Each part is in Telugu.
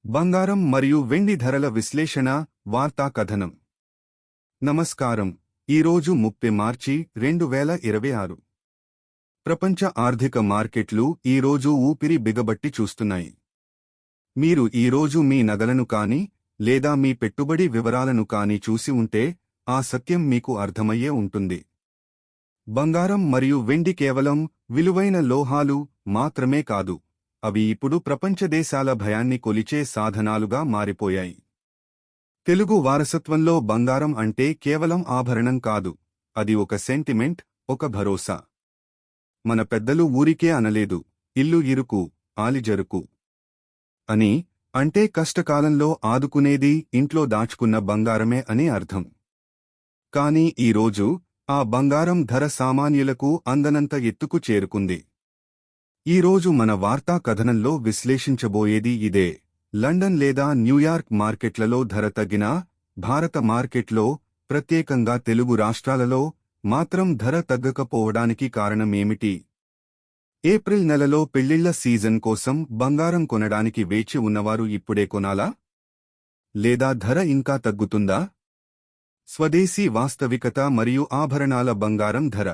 బంగారం మరియు వెండి ధరల విశ్లేషణ వార్తా కథనం. నమస్కారం. ఈరోజు 30 మార్చి 2026. ప్రపంచ ఆర్థిక మార్కెట్లు ఈరోజు ఊపిరి బిగబట్టి చూస్తున్నాయి. మీరు ఈరోజు మీ నగలను కాని లేదా మీ పెట్టుబడి వివరాలను కాని చూసి ఉంటే ఆ సత్యం మీకు అర్థమయ్యే ఉంటుంది. బంగారం మరియు వెండి కేవలం విలువైన లోహాలు మాత్రమే కాదు, అవి ఇప్పుడు ప్రపంచ దేశాల భయాన్ని కొలిచే సాధనాలుగా మారిపోయాయి. తెలుగు వారసత్వంలో బంగారం అంటే కేవలం ఆభరణం కాదు, అది ఒక సెంటిమెంట్, ఒక భరోసా. మన పెద్దలు ఊరికే అనలేదు, ఇల్లు ఇరుకు ఆలిజరుకు అని. అంటే కష్టకాలంలో ఆదుకునేది ఇంట్లో దాచుకున్న బంగారమే అని అర్థం. కాని ఈరోజు ఆ బంగారం ధర సామాన్యులకు అందనంత ఎత్తుకు చేరుకుంది. ఈరోజు మన వార్తా కథనంలో విశ్లేషించబోయేది ఇదే. లండన్ లేదా న్యూయార్క్ మార్కెట్లలో ధర తగ్గినా భారత మార్కెట్లో, ప్రత్యేకంగా తెలుగు రాష్ట్రాలలో మాత్రం ధర తగ్గకపోవడానికి కారణమేమిటి? ఏప్రిల్ నెలలో పెళ్లిళ్ల సీజన్ కోసం బంగారం కొనడానికి వేచి ఉన్నవారు ఇప్పుడే కొనాలా? లేదా ధర ఇంకా తగ్గుతుందా? స్వదేశీ వాస్తవికత మరియు ఆభరణాల బంగారం ధర.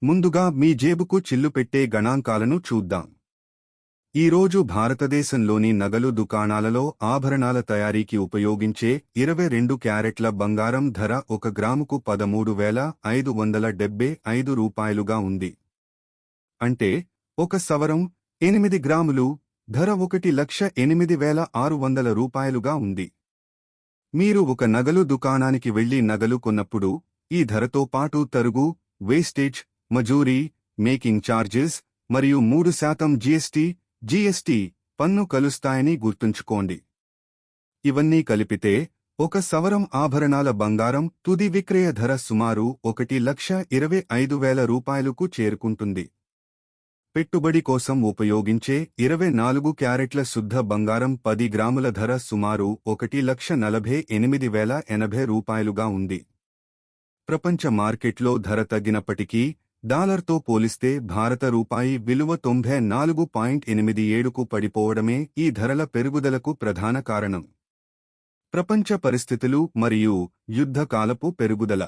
ముందుగా మీ జేబుకు చిల్లుపెట్టే గణాంకాలను చూద్దాం. ఈరోజు భారతదేశంలోని నగలు దుకాణాలలో ఆభరణాల తయారీకి ఉపయోగించే 22 క్యారెట్ల బంగారం ధర 1 గ్రాముకు 13,575 రూపాయలుగా ఉంది. అంటే ఒక సవరం 8 గ్రాములు ధర 1,08,600 రూపాయలుగా ఉంది. మీరు ఒక నగలు దుకాణానికి వెళ్లి నగలు కొన్నప్పుడు ఈ ధరతో పాటు తరుగు, వేస్టేజ్, మజూరీ, మేకింగ్ ఛార్జెస్ మరియు 3% జీఎస్టీ పన్ను కలుస్తాయని గుర్తుంచుకోండి. ఇవన్నీ కలిపితే ఒక సవరం ఆభరణాల బంగారం తుది విక్రయ ధర సుమారు 1,25,000 రూపాయలకు చేరుకుంటుంది. పెట్టుబడి కోసం ఉపయోగించే 24 క్యారెట్ల శుద్ధ బంగారం 10 గ్రాముల ధర సుమారు 1,48,080 రూపాయలుగా ఉంది. ప్రపంచ మార్కెట్లో ధర తగ్గినప్పటికీ డాలర్తో పోలిస్తే భారత రూపాయి విలువ 94.87కు పడిపోవడమే ఈ ధరల పెరుగుదలకు ప్రధాన కారణం. ప్రపంచ పరిస్థితులు మరియు యుద్ధకాలపు పెరుగుదల.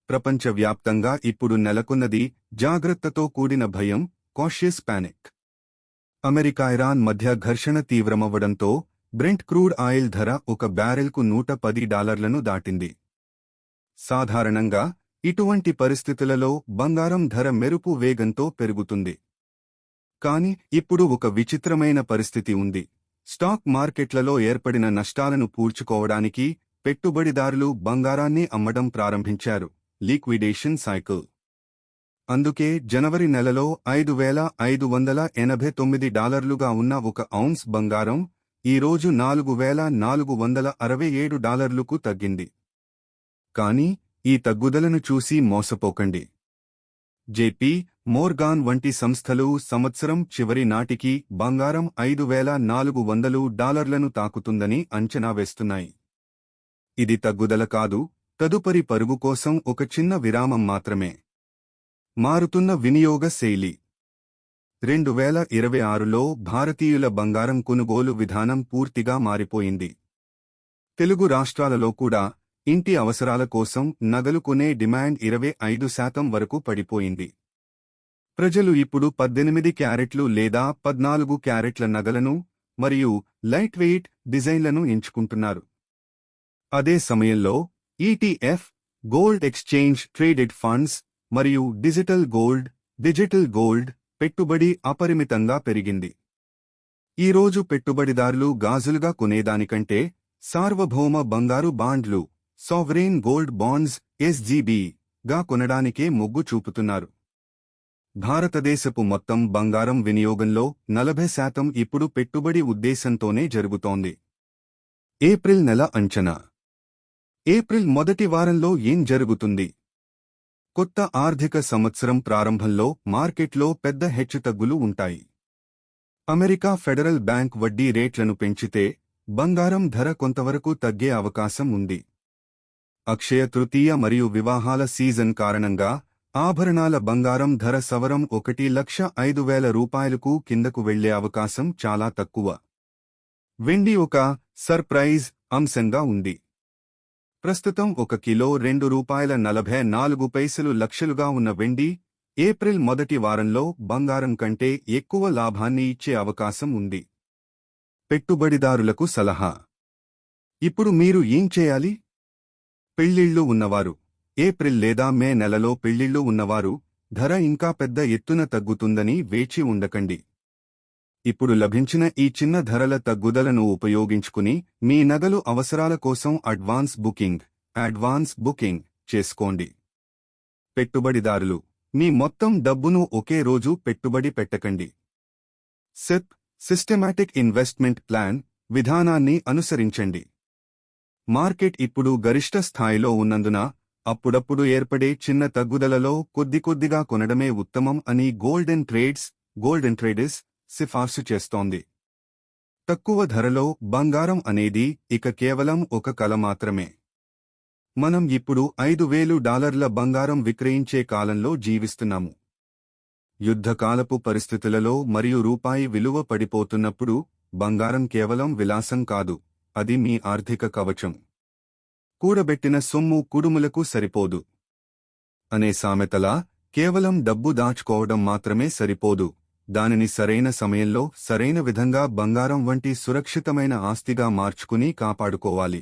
ప్రపంచవ్యాప్తంగా ఇప్పుడు నెలకొన్నది జాగ్రత్తతో కూడిన భయం, కాషియస్ పానిక్. అమెరికా-ఇరాన్ మధ్య ఘర్షణ తీవ్రమవ్వడంతో బ్రెంట్ క్రూడ్ ఆయిల్ ధర ఒక బ్యారెల్కు $110 దాటింది. సాధారణంగా ఇటువంటి పరిస్థితులలో బంగారం ధర మెరుపు వేగంతో పెరుగుతుంది. కాని ఇప్పుడు ఒక విచిత్రమైన పరిస్థితి ఉంది. స్టాక్ మార్కెట్లలో ఏర్పడిన నష్టాలను పూడ్చుకోవడానికి పెట్టుబడిదారులు బంగారాన్ని అమ్మడం ప్రారంభించారు. Liquidation cycle. అందుకే జనవరి నెలలో $5,589గా ఉన్న ఒక ఔన్స్ బంగారం ఈరోజు $4,467కు తగ్గింది. కాని ఈ తగ్గుదలను చూసి మోసపోకండి. జేపీ మోర్గాన్ వంటి సంస్థలు సంవత్సరం చివరి నాటికి బంగారం $5,400లను తాకుతుందని అంచనా వేస్తున్నాయి. ఇది తగ్గుదల కాదు, తదుపరి పరుగు కోసం ఒక చిన్న విరామం మాత్రమే. మారుతున్న వినియోగ శైలి. 2026లో భారతీయుల బంగారం కొనుగోలు విధానం పూర్తిగా మారిపోయింది. తెలుగు రాష్ట్రాలలో కూడా ఇంటి అవసరాల కోసం నగలు కొనే డిమాండ్ 25% వరకు పడిపోయింది. ప్రజలు ఇప్పుడు 18 క్యారెట్లు లేదా 14 క్యారెట్ల నగలను మరియు లైట్ వెయిట్ డిజైన్లను ఎంచుకుంటున్నారు. అదే సమయంలో ETF, gold exchange traded funds మరియు డిజిటల్ గోల్డ్ పెట్టుబడి అపరిమితంగా పెరిగింది. ఈరోజు పెట్టుబడిదారులు గాజులుగా కొనేదానికంటే సార్వభౌమ బంగారు బాండ్లు, సావరెయిన్ గోల్డ్ బాండ్స్ SGB-గా కొనడానికే మొగ్గు చూపుతున్నారు. భారతదేశపు మొత్తం బంగారం వినియోగంలో 40% ఇప్పుడు పెట్టుబడి ఉద్దేశంతోనే జరుగుతోంది. ఏప్రిల్ నెల అంచనా. ఏప్రిల్ మొదటి వారంలో ఏం జరుగుతుంది? కొత్త ఆర్థిక సంవత్సరం ప్రారంభంలో మార్కెట్లో పెద్ద హెచ్చుతగ్గులు ఉంటాయి. అమెరికా ఫెడరల్ బ్యాంక్ వడ్డీ రేట్లను పెంచితే బంగారం ధర కొంతవరకు తగ్గే అవకాశం ఉంది. అక్షయ తృతీయ మరియు వివాహాల సీజన్ కారణంగా ఆభరణాల బంగారం ధర సవరం 1,05,000 రూపాయలకు కిందకు వెళ్లే అవకాశం చాలా తక్కువ. వెండి ఒక సర్ప్రైజ్ అంశంగా ఉంది. ప్రస్తుతం 1 కిలో $2.44 లక్షలుగా ఉన్న వెండి ఏప్రిల్ మొదటి వారంలో బంగారం కంటే ఎక్కువ లాభాన్ని ఇచ్చే అవకాశం ఉంది. పెట్టుబడిదారులకు సలహా. ఇప్పుడు మీరు ఏం చేయాలి? పెళ్లిళ్లు ఉన్నవారు, ఏప్రిల్ లేదా మే నెలలో పెళ్లిళ్లు ఉన్నవారు, ధర ఇంకా పెద్ద ఎత్తున తగ్గుతుందని వేచి ఉండకండి. ఇప్పుడు లభించిన ఈ చిన్న ధరల తగ్గుదలను ఉపయోగించుకుని మీ నగలు అవసరాల కోసం అడ్వాన్స్ బుకింగ్ చేసుకోండి. పెట్టుబడిదారులు, మీ మొత్తం డబ్బును ఒకే రోజు పెట్టుబడి పెట్టకండి. సిస్టమాటిక్ ఇన్వెస్ట్మెంట్ ప్లాన్ విధానాన్ని అనుసరించండి. మార్కెట్ ఇప్పుడు గరిష్ట స్థాయిలో ఉన్నందున అప్పుడప్పుడు ఏర్పడే చిన్న తగ్గుదలలో కొద్దిగా కొనడమే ఉత్తమం అని గోల్డెన్ ట్రేడర్స్ సిఫార్సు చేస్తోంది. తక్కువ ధరలో బంగారం అనేది ఇక కేవలం ఒక కల మాత్రమే. మనం ఇప్పుడు $5,000 బంగారం విక్రయించే కాలంలో జీవిస్తున్నాము. యుద్ధకాలపు పరిస్థితులలో మరియు రూపాయి విలువ పడిపోతున్నప్పుడు బంగారం కేవలం విలాసం కాదు, అది మీ ఆర్థిక కవచం. కూడబెట్టిన సొమ్ము కుడుములకు సరిపోదు అనే సామెతలా కేవలం డబ్బు దాచుకోవడం మాత్రమే సరిపోదు, దానిని సరైన సమయంలో సరైన విధంగా బంగారం వంటి సురక్షితమైన ఆస్తిగా మార్చుకుని కాపాడుకోవాలి.